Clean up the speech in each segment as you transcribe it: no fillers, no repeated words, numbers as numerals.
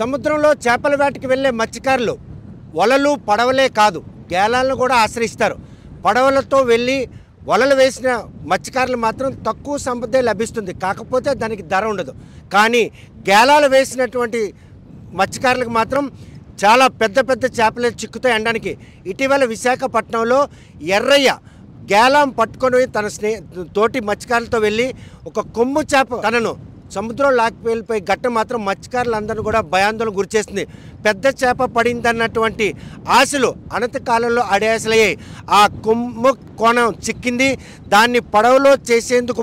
సముద్రంలో చేపల వేటకి వెళ్ళే మత్స్యకారులు వలలు పడవలే కాదు గేలాలను కూడా ఆశ్రయిస్తారు. పడవలతో వెళ్ళి వలలు వేసిన మత్స్యకారులు మాత్రం తక్కువ సంపదే లభిస్తుంది, కాకపోతే దానికి ధర ఉండదు. కానీ గేలాలు వేసినటువంటి మత్స్యకారులకు మాత్రం చాలా పెద్ద పెద్ద చేపలు చిక్కుతాయి అనడానికి ఇటీవల విశాఖపట్నంలో ఎర్రయ్య గేలం పట్టుకొని తన తోటి మత్స్యకారులతో వెళ్ళి ఒక కొమ్ము చేప తనను సముద్రం లాక్కి ఘట్టం మాత్రం మత్స్యకారులందరినీ కూడా భయాందోళన గురిచేస్తుంది. పెద్ద చేప పడిందన్నటువంటి ఆశలు అనంతకాలంలో అడియాసలయ్యాయి. ఆ కొమ్ము కోణం చిక్కింది. దాన్ని పడవలో చేసేందుకు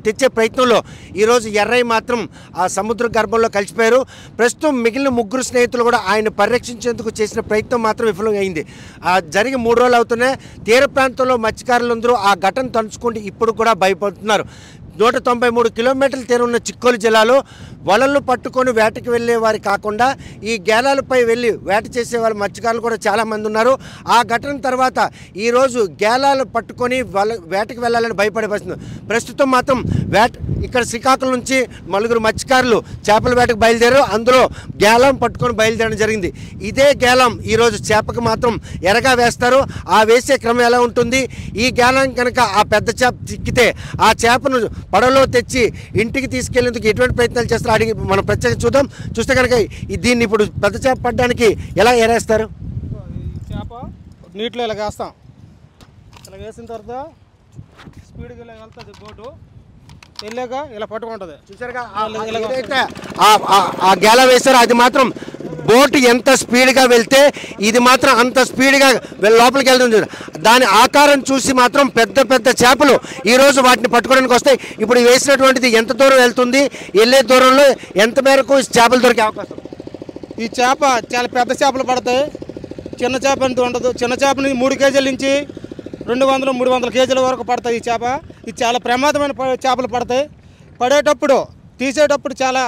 తెచ్చే ప్రయత్నంలో ఈరోజు ఎర్రయ్య మాత్రం ఆ సముద్ర గర్భంలో కలిసిపోయారు. ప్రస్తుతం మిగిలిన ముగ్గురు స్నేహితులు కూడా ఆయన పరిరక్షించేందుకు చేసిన ప్రయత్నం మాత్రం విఫలమైంది. జరిగి 3 రోజులు అవుతున్నాయి. తీర ప్రాంతంలో మత్స్యకారులందరూ ఆ ఘటన తలుచుకుంటూ ఇప్పుడు కూడా భయపడుతున్నారు. 193 కిలోమీటర్ల తీరం ఉన్న చిక్కోలు జిల్లాలో వలలు పట్టుకొని వేటకి వెళ్ళే వారు కాకుండా ఈ గేలాలపై వెళ్ళి వేట చేసే వాళ్ళ మత్స్యకారులు కూడా చాలామంది ఉన్నారు. ఆ ఘటన తర్వాత ఈరోజు గేలాలు పట్టుకొని వేటకి వెళ్ళాలని భయపడే పరిస్థితి. ప్రస్తుతం మాత్రం ఇక్కడ శ్రీకాకుళం నుంచి 4 మత్స్యకారులు చేపల వేటకు బయలుదేరారు. అందులో గేలం పట్టుకొని బయలుదేరడం జరిగింది. ఇదే గేలం ఈరోజు చేపకు మాత్రం ఎరగా వేస్తారు. ఆ వేసే క్రమం ఎలా ఉంటుంది, ఈ గేలం కనుక ఆ పెద్ద చేప చిక్కితే ఆ చేపను పడవలో తెచ్చి ఇంటికి తీసుకెళ్లేందుకు ఎటువంటి ప్రయత్నాలు చేస్తారో అడిగి మనం ప్రత్యేకంగా చూద్దాం. చూస్తే కనుక దీన్ని ఇప్పుడు పెద్ద చేప పడడానికి ఎలా ఎరేస్తారు? చేప నీటిలో ఇలా వేస్తాం. ఇలా వేసిన తర్వాత స్పీడ్గా ఇలా వెళ్తుంది, బోటు వెళ్ళాక ఇలా పట్టుకుంటుంది. చూసారుగా ఏదైతే ఆ గేల వేస్తారో అది మాత్రం బోటు ఎంత స్పీడ్గా వెళ్తే ఇది మాత్రం అంత స్పీడ్గా లోపలికి వెళ్తుంది. దాని ఆకారం చూసి మాత్రం పెద్ద పెద్ద చేపలు ఈరోజు వాటిని పట్టుకోవడానికి వస్తాయి. ఇప్పుడు వేసినటువంటిది ఎంత దూరం వెళ్తుంది, వెళ్ళే దూరంలో ఎంత మేరకు చేపలు దొరికే అవకాశం? ఈ చేప చాలా పెద్ద చేపలు పడతాయి, చిన్న చేప అంత ఉండదు. చిన్న చేపని 3 కేజీల నుంచి 200-300 కేజీల వరకు పడతాయి ఈ చేప. ఇది చాలా ప్రమాదమైన చేపలు పడతాయి. పడేటప్పుడు తీసేటప్పుడు చాలా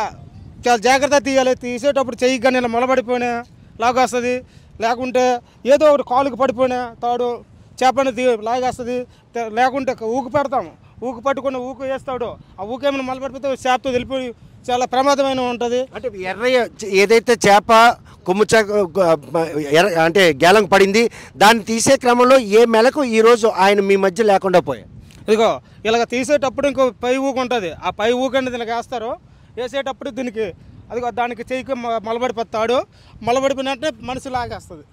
జాగ్రత్త తీయాలి. తీసేటప్పుడు చెయ్యి కానీ ఇలా మొలబడిపోయినా లాగేస్తుంది, లేకుంటే ఏదో ఒకటి కాలుకి పడిపోయినా తాడు చేపని లాగేస్తుంది, లేకుంటే ఊకు పెడతాము. ఊకు పట్టుకుని ఊకు వేస్తాడు, ఆ ఊకేమైనా మొలబడిపోతే చేపతో వెళ్ళిపోయి చాలా ప్రమాదమైన ఉంటుంది. అంటే ఎర్రయ్య ఏదైతే చేప కొమ్ము అంటే గేలం పడింది దాన్ని తీసే క్రమంలో ఏ మెలకు ఈరోజు ఆయన మీ మధ్య లేకుండా పోయాయి? ఇదిగో ఇలాగ తీసేటప్పుడు ఇంకో పై ఊకు ఉంటుంది. ఆ పై ఊకు అనేది ఇలా వేస్తారు. వేసేటప్పుడు దీనికి అదిగో దానికి చెయ్యికి మొలబడిపోతాడు. మొలబడిపోయినట్టే మనిషి లాగేస్తుంది.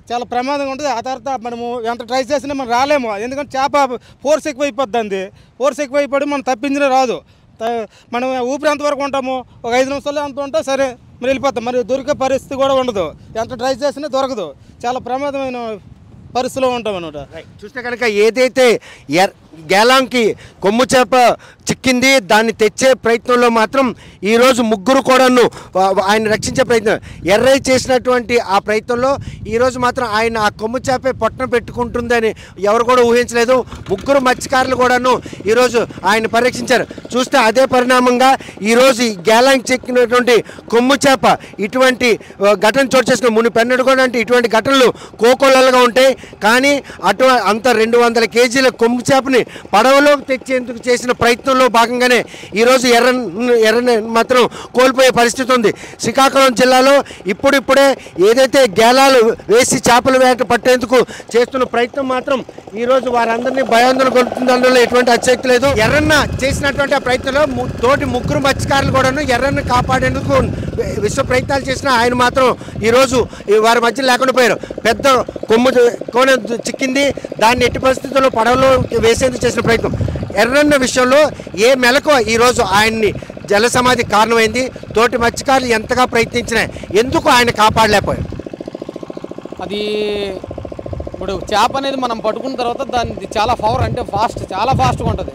చాలా ప్రమాదంగా ఉంటుంది. ఆ తర్వాత మనము ఎంత ట్రై చేసినా మనం రాలేము, ఎందుకంటే చేప ఫోర్స్ ఎక్కువైపోద్ది. ఫోర్స్ ఎక్కువైపోయి మనం తప్పించినా రాదు. మనం ఊపిరి ఎంతవరకు ఉంటాము, ఒక 5 నిమిషాలు ఎంత ఉంటే సరే మరి వెళ్ళిపోతాం. మరి దొరికే పరిస్థితి కూడా ఉండదు, ఎంత ట్రై చేసినా దొరకదు. చాలా ప్రమాదమైన పరిస్థితిలో ఉంటాం అన్నమాట. చూస్తే కనుక ఏదైతే గేలాంకి కొమ్ము చేప చిక్కింది దాన్ని తెచ్చే ప్రయత్నంలో మాత్రం ఈరోజు ముగ్గురు కూడాను ఆయన రక్షించే ప్రయత్నం ఎర్రయ్య చేసినటువంటి ఆ ప్రయత్నంలో ఈరోజు మాత్రం ఆయన ఆ కొమ్ము చేపే పొట్టన పెట్టుకుంటుందని ఎవరు కూడా ఊహించలేదు. ముగ్గురు మత్స్యకారులు కూడాను ఈరోజు ఆయన పరీక్షించారు. చూస్తే అదే పరిణామంగా ఈరోజు ఈ గేలాంకి చెక్కినటువంటి కొమ్ము చేప ఇటువంటి ఘటన చోటు చేసుకుని మునిపెన్నడు కూడా అంటే ఇటువంటి ఘటనలు కోకొల్లలుగా ఉంటాయి. కానీ అంత 200 కేజీల కొమ్ము చేపని పడవలోకి తెచ్చేందుకు చేసిన ప్రయత్నంలో భాగంగానే ఈరోజు ఎర్రని మాత్రం కోల్పోయే పరిస్థితి ఉంది. శ్రీకాకుళం జిల్లాలో ఇప్పుడిప్పుడే ఏదైతే గేలాలు వేసి చేపల వేట పట్టేందుకు చేస్తున్న ప్రయత్నం మాత్రం ఈరోజు వారందరినీ భయాందోళన కొలుపుతుందనలో ఎటువంటి అతిశక్తి లేదు. ఎర్రన్న చేసినటువంటి ఆ ప్రయత్నంలో తోటి ముగ్గురు మత్స్యకారులు కూడాను ఎర్రన్ని కాపాడేందుకు విశ్వ ప్రయత్నాలు చేసిన ఆయన మాత్రం ఈరోజు వారి మధ్య లేకుండా పోయారు. పెద్ద కొమ్ము కోన చిక్కింది, దాన్ని ఎట్టి పరిస్థితుల్లో పడవలో వేసేందుకు చేసిన ప్రయత్నం ఎర్రన్న విషయంలో ఏ మెలకు ఈరోజు ఆయన్ని జల సమాధి కారణమైంది. తోటి మత్స్యకారులు ఎంతగా ప్రయత్నించినా ఎందుకు ఆయన కాపాడలేకపోయారు? అది ఇప్పుడు చేప అనేది మనం పట్టుకున్న తర్వాత దాన్ని చాలా పవర్ అంటే చాలా ఫాస్ట్గా ఉంటుంది.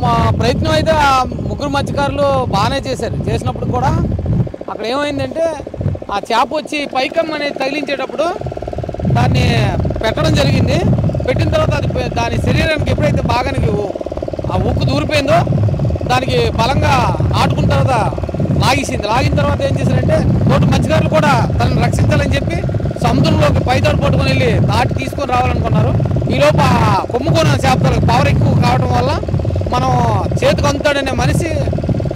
మా ప్రయత్నం అయితే ఆ ముగ్గురు మత్స్యకారులు బాగానే చేశారు. చేసినప్పుడు కూడా అక్కడ ఏమైందంటే ఆ చేప వచ్చి పైకం అనేది తగిలించేటప్పుడు దాన్ని పెట్టడం జరిగింది. పెట్టిన తర్వాత అది దాని శరీరానికి ఎప్పుడైతే బాగా ఆ ఉక్కు దూరిపోయిందో దానికి బలంగా ఆటుకున్న తర్వాత లాగిన తర్వాత ఏం చేశారంటే తోటి మత్స్యకారులు కూడా తనని రక్షించాలని చెప్పి సముద్రంలోకి పైదాడు పట్టుకొని వెళ్ళి దాటి తీసుకొని రావాలనుకున్నారు. ఈలోపు ఆ కొమ్ముకొని చేపలకు పవర్ ఎక్కువ కావడం వల్ల మనం చేతికి అందుతాడనే మనిషి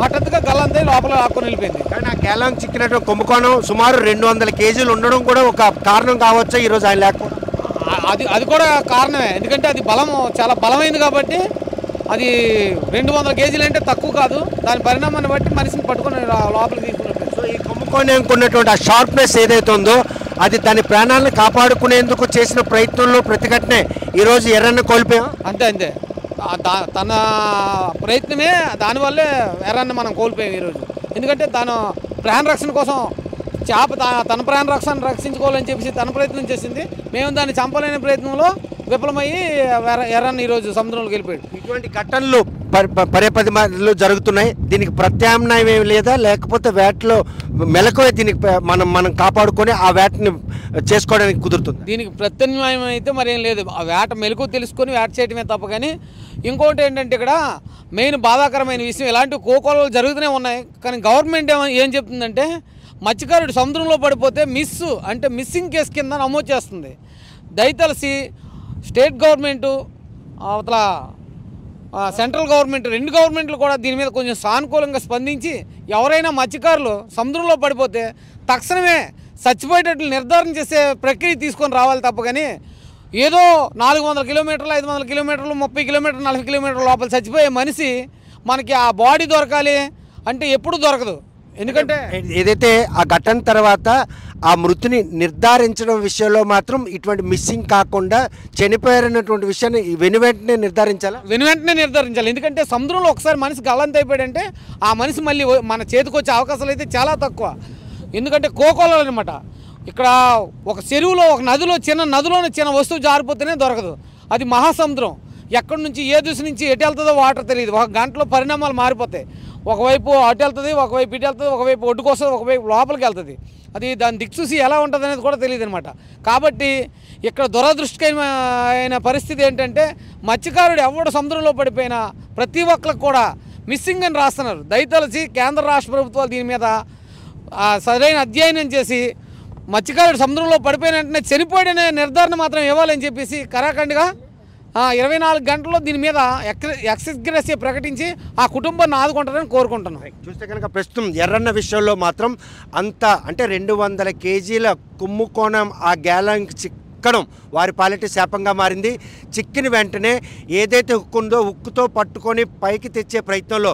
హఠాత్తుగా గల్లంతే వెళ్ళి లోపల లాక్కొని వెళ్ళిపోయింది. కానీ ఆ గేలం చిక్కినటువంటి కుంభకోణం సుమారు 200 కేజీలు ఉండడం కూడా ఒక కారణం కావచ్చు ఈరోజు ఆయన లేకపోవడం. అది కూడా కారణమే, ఎందుకంటే అది చాలా బలమైంది కాబట్టి. అది 200 కేజీలు అంటే తక్కువ కాదు, దాని పరిణామాన్ని బట్టి మనిషిని పట్టుకొని లోపలికి తీసుకున్నట్టు. సో ఈ కుంభకోణంకి ఉన్నటువంటి ఆ షార్ప్నెస్ ఏదైతే ఉందో అది దాని ప్రాణాలను కాపాడుకునేందుకు చేసిన ప్రయత్నంలో ప్రతిఘటనే ఈరోజు ఎర్రన్న కోల్పోయాం. అంతే తన ప్రయత్నమే, దానివల్లే ఎర్రన్న మనం కోల్పోయాం ఈరోజు. ఎందుకంటే తను ప్రాణ రక్షణ కోసం చేప తన ప్రాణ రక్షించుకోవాలని చెప్పేసి తన ప్రయత్నం చేసింది. మేము దాన్ని చంపలేని ప్రయత్నంలో విఫలమయ్యి ఎర్రన్న ఈరోజు సముద్రంలోకి వెళ్ళిపోయాడు. ఇటువంటి ఘటనలు పదే మార్లు జరుగుతున్నాయి. దీనికి ప్రత్యామ్నాయం ఏమి లేదా, లేకపోతే వేటలో మెలకువే దీనికి మనం కాపాడుకొని ఆ వేటని చేసుకోవడానికి కుదురుతుంది? దీనికి ప్రత్యామ్నాయం అయితే మరేం లేదు. ఆ వేట మెలకు తెలుసుకొని వేట చేయటమే తప్ప. కానీ ఇంకోటి ఏంటంటే ఇక్కడ మెయిన్ బాధాకరమైన విషయం, ఇలాంటి కోకోలు జరుగుతూనే ఉన్నాయి. కానీ గవర్నమెంట్ ఏం చెప్తుందంటే మత్స్యకారుడు సముద్రంలో పడిపోతే మిస్సింగ్ కేసు కింద నమోదు చేస్తుంది. దయతలసి స్టేట్ గవర్నమెంటు అవతల సెంట్రల్ గవర్నమెంట్, 2 గవర్నమెంట్లు కూడా దీని మీద కొంచెం సానుకూలంగా స్పందించి ఎవరైనా మత్స్యకారులు సముద్రంలో పడిపోతే తక్షణమే చచ్చిపోయేటట్లు నిర్ధారణ చేసే ప్రక్రియ తీసుకొని రావాలి తప్ప. కానీ ఏదో 400 కిలోమీటర్లు, 500 కిలోమీటర్లు, 30 కిలోమీటర్లు, 40 కిలోమీటర్ల లోపల చచ్చిపోయే మనిషి మనకి ఆ బాడీ దొరకాలి అంటే ఎప్పుడు దొరకదు. ఎందుకంటే ఏదైతే ఆ ఘటన తర్వాత ఆ మృతిని నిర్ధారించడం విషయంలో మాత్రం ఇటువంటి మిస్సింగ్ కాకుండా చనిపోయారన్నటువంటి విషయాన్ని వెనువెంటనే నిర్ధారించాలి. ఎందుకంటే సముద్రంలో ఒకసారి మనిషి గల్లంత అయిపోయాడంటే ఆ మనిషి మళ్ళీ మన చేతికి వచ్చే అవకాశాలు అయితే చాలా తక్కువ. ఎందుకంటే కోకోలలు అనమాట. ఇక్కడ ఒక చెరువులో, ఒక నదిలో, చిన్న వస్తువు జారిపోతేనే దొరకదు. అది మహాసముద్రం. ఎక్కడి నుంచి ఏ దిశ నుంచి ఎటు వెళ్తుందో వాటర్ తెలియదు. ఒక గంటలో పరిణామాలు మారిపోతాయి. ఒకవైపు అటు వెళ్తుంది, ఒకవైపు ఇటు వెళ్తుంది, ఒకవైపు ఒడ్డుకు వస్తుంది, ఒకవైపు లోపలికి వెళ్తుంది. అది దాని దిక్సూసి ఎలా ఉంటుంది అనేది కూడా తెలియదు అనమాట. కాబట్టి ఇక్కడ దురదృష్టకరమైన పరిస్థితి ఏంటంటే మత్స్యకారుడు ఎవడు సముద్రంలో పడిపోయినా ప్రతి ఒక్కరికి కూడా మిస్సింగ్ అని రాస్తున్నారు. దయతలసి కేంద్ర రాష్ట్ర ప్రభుత్వాలు దీని మీద సరైన అధ్యయనం చేసి మత్స్యకారుడు సముద్రంలో పడిపోయిన వెంటనే చనిపోయాడనే నిర్ధారణ మాత్రం ఇవ్వాలని చెప్పేసి కరాఖండిగా 24 గంటల్లో దీని మీద ఎక్స్గ్రెస్ ప్రకటించి ఆ కుటుంబాన్ని ఆదుకుంటారని కోరుకుంటున్నాం. చూస్తే కనుక ప్రస్తుతం ఎర్రన్న విషయంలో మాత్రం అంటే 200 కేజీల కుంభకోణం ఆ గ్యాలంకి చిక్కడం వారి పాలిట శాపంగా మారింది. చిక్కిన వెంటనే ఏదైతే హుక్కు ఉందో హుక్కుతో పట్టుకొని పైకి తెచ్చే ప్రయత్నంలో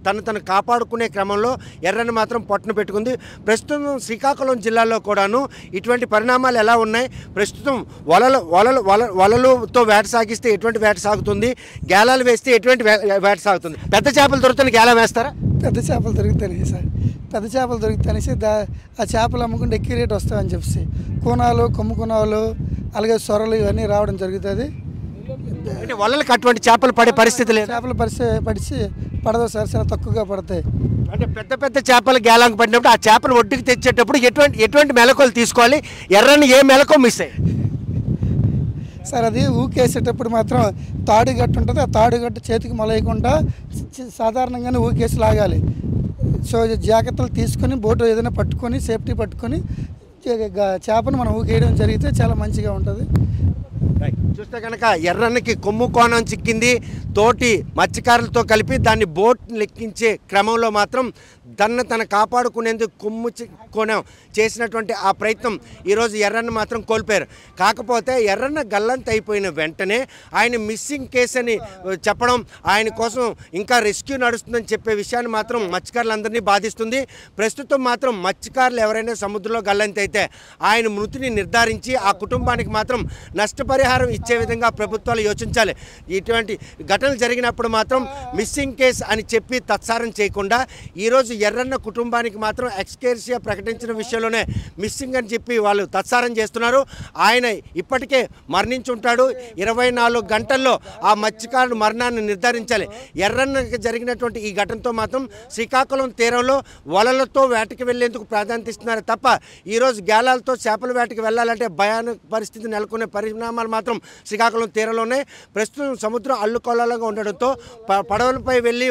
తను కాపాడుకునే క్రమంలో ఎర్రన్న మాత్రం పట్టును పెట్టుకుంది. ప్రస్తుతం శ్రీకాకుళం జిల్లాలో కూడాను ఇటువంటి పరిణామాలు ఎలా ఉన్నాయి? ప్రస్తుతం వలలతో వేట సాగిస్తే ఎటువంటి వేట సాగుతుంది, గేలాలు వేస్తే ఎటువంటి వేట సాగుతుంది? పెద్ద చేపలు దొరుకుతాయి గేలం వేస్తారా? పెద్ద చేపలు దొరుకుతాయి సార్. పెద్ద చేపలు దొరుకుతాయనేసి ఆ చేపలు అమ్ముకుంటే ఎక్కువ రేటు వస్తాయని చెప్పేసి కోనాలు, కొమ్ము కోనాలు, అలాగే సొరలు ఇవన్నీ రావడం జరుగుతుంది. అంటే వలలకు అటువంటి చేపలు పడే పరిస్థితి లేదు. చేపలు పడదు సార్, చాలా తక్కువగా పడతాయి. అంటే పెద్ద చేపలు గేలాంకి పడినప్పుడు ఆ చేపలు ఒడ్డుకి తెచ్చేటప్పుడు ఎటువంటి మెలకువలు తీసుకోవాలి? ఎర్రని ఏ మెలకు మిస్ అయ్యి సార్? అది ఊకేసేటప్పుడు మాత్రం తాడుగట్టు ఉంటుంది. ఆ తాడుగట్టు చేతికి మొలయకుండా సాధారణంగానే ఊకేసి లాగాలి. సో జాగ్రత్తలు తీసుకొని బోటు ఏదైనా పట్టుకొని సేఫ్టీ పట్టుకొని చేపను మనం ఊకేయడం జరిగితే చాలా మంచిగా ఉంటుంది. చూస్తే కనుక ఎర్రన్నకి కొమ్ము కోణం చిక్కింది. తోటి మత్స్యకారులతో కలిపి దాన్ని బోట్ లెక్కించే క్రమంలో మాత్రం తను కాపాడుకునేందుకు కొమ్ము కోణం చేసినటువంటి ఆ ప్రయత్నం ఈరోజు ఎర్రన్న మాత్రం కోల్పోయారు. కాకపోతే ఎర్రన్న గల్లంత అయిపోయిన వెంటనే ఆయన మిస్సింగ్ కేసు అని చెప్పడం, ఆయన కోసం ఇంకా రెస్క్యూ నడుస్తుందని చెప్పే విషయాన్ని మాత్రం మత్స్యకారులందరినీ బాధిస్తుంది. ప్రస్తుతం మాత్రం మత్స్యకారులు ఎవరైనా సముద్రంలో గల్లంత అయితే ఆయన మృతిని నిర్ధారించి ఆ కుటుంబానికి మాత్రం నష్టపరిహారం ఇచ్చే విధంగా ప్రభుత్వాలు యోచించాలి. ఇటువంటి ఘటనలు జరిగినప్పుడు మాత్రం మిస్సింగ్ కేస్ అని చెప్పి తత్సారం చేయకుండా ఈరోజు ఎర్రన్న కుటుంబానికి మాత్రం ఎక్స్కేర్షియా ప్రకటించిన విషయంలోనే మిస్సింగ్ అని చెప్పి వాళ్ళు తత్సారం చేస్తున్నారు. ఆయన ఇప్పటికే మరణించుంటాడు. 24 గంటల్లో ఆ మత్స్యకారుడు మరణాన్ని నిర్ధారించాలి. ఎర్రన్నకి జరిగినటువంటి ఈ ఘటనతో మాత్రం శ్రీకాకుళం తీరంలో వలలతో వేటకి వెళ్లేందుకు ప్రాధాన్యత ఇస్తున్నారు తప్ప ఈరోజు గేలాలతో చేపల వేటకి వెళ్ళాలంటే భయానక పరిస్థితి నెలకొనే పరిణామాలు మాత్రం శ్రీకాకుళం తీరంలోనే. ప్రస్తుతం సముద్రం అల్లుకొల్లాలుగా ఉండడంతో పడవలపై వెళ్ళి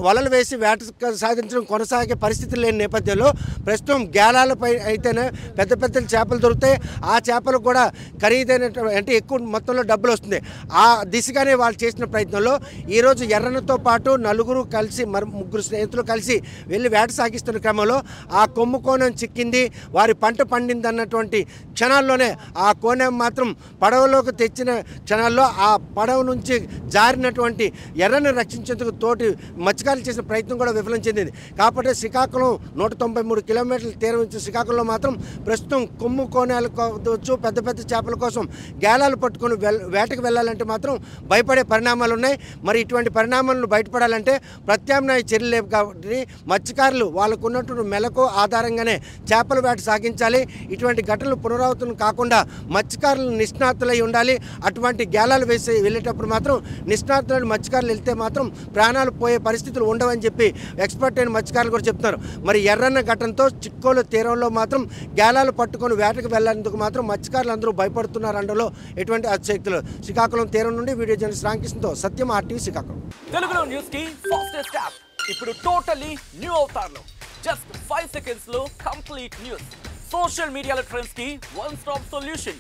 వలలు వేసి వేట సాధించడం కొనసాగే పరిస్థితులు లేని నేపథ్యంలో ప్రస్తుతం గేలాలపై అయితేనే పెద్ద పెద్ద చేపలు దొరుకుతాయి. ఆ చేపలు కూడా ఖరీదైన అంటే ఎక్కువ మొత్తంలో డబ్బులు వస్తుంది. ఆ దిశగానే వాళ్ళు చేసిన ప్రయత్నంలో ఈరోజు ఎర్రన్నతో పాటు నలుగురు కలిసి ముగ్గురు స్నేహితులు కలిసి వెళ్ళి వేట సాగిస్తున్న క్రమంలో ఆ కొమ్ము కోణం చిక్కింది, వారి పంట పండింది అన్నటువంటి క్షణాల్లోనే ఆ కోణం మాత్రం పడవలోకి తెచ్చిన క్షణాల్లో ఆ పడవ నుంచి జారినటువంటి ఎర్రని రక్షించేందుకు తోటి మత్స్యకారులు చేసిన ప్రయత్నం కూడా విఫలం చెందింది. కాబట్టి శ్రీకాకుళం 193 కిలోమీటర్ల తీరం నుంచి శ్రీకాకుళంలో మాత్రం ప్రస్తుతం కొమ్ము కోణాలు కావచ్చు పెద్ద పెద్ద చేపల కోసం గేలాలు పట్టుకొని వేటకు వెళ్ళాలంటే మాత్రం భయపడే పరిణామాలు ఉన్నాయి. మరి ఇటువంటి పరిణామాలను బయటపడాలంటే ప్రత్యామ్నాయ చర్యలు లేవు. కాబట్టి మత్స్యకారులు వాళ్ళకు ఉన్నటువంటి మెలకు ఆధారంగానే చేపల వేట సాగించాలి. ఇటువంటి ఘటనలు పునరావృతం కాకుండా మత్స్యకారులు నిష్ణాతులై ఉండాలి. అటువంటి గేలాలు వేసి వెళ్ళేటప్పుడు మాత్రం నిష్ణాతులైన మత్స్యకారులు వెళ్తే మాత్రం ప్రాణాలు పోయే పరిస్థితులు ఉండవని చెప్పి ఎక్స్పర్ట్ అయిన మత్స్యకారులు కూడా చెప్తున్నారు. మరి ఎర్రన్న ఘటనతో చిక్కోలు తీరంలో మాత్రం గేలాలు పట్టుకొని వేటకు వెళ్ళేందుకు మాత్రం మత్స్యకారులు అందరూ భయపడుతున్నారు అనడంలో ఎటువంటి అతిశక్తులు. శ్రీకాకుళం తీరం నుండి వీడియో జర్నలిస్ట్ రామకృష్ణతో సత్యం, RTV శ్రీకాకుళం. తెలుగులో న్యూస్ కి ఫాస్టెస్ట్ యాప్ ఇప్పుడు టోటలీ న్యూ అవతార్లో జస్ట్ 5 seconds లో కంప్లీట్ న్యూస్. సోషల్ మీడియాలో ట్రెండ్స్ కి one stop solution.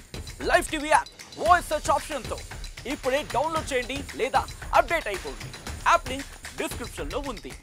Live TV app voice search option తో ఇప్పుడే డౌన్లోడ్ చేయండి లేదా అప్డేట్ అయిపోండి. యాప్ లింక్ డిస్క్రిప్షన్ లో ఉంది.